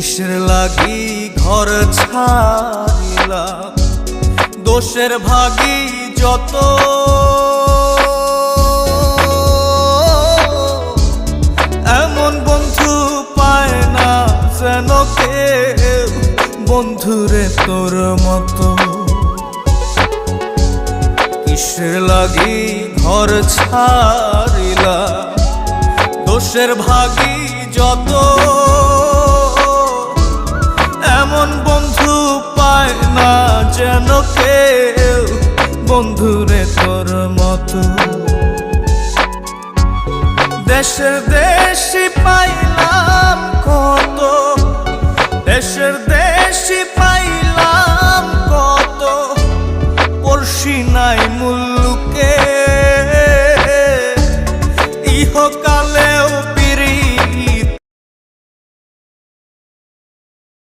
কিসের লাগি ঘর ছাড়িলাম, দোষের ভাগী যত, এমন বন্ধু পায় না যেন কেউ, বন্ধুরে তোর মতো। কিসের লাগি ঘর ছাড়িলাম, দোষের ভাগী যত, এমন বন্ধু পায় না যেন কেউ, বন্ধুরে তোর মতো। দেশের দেশি পাইলাম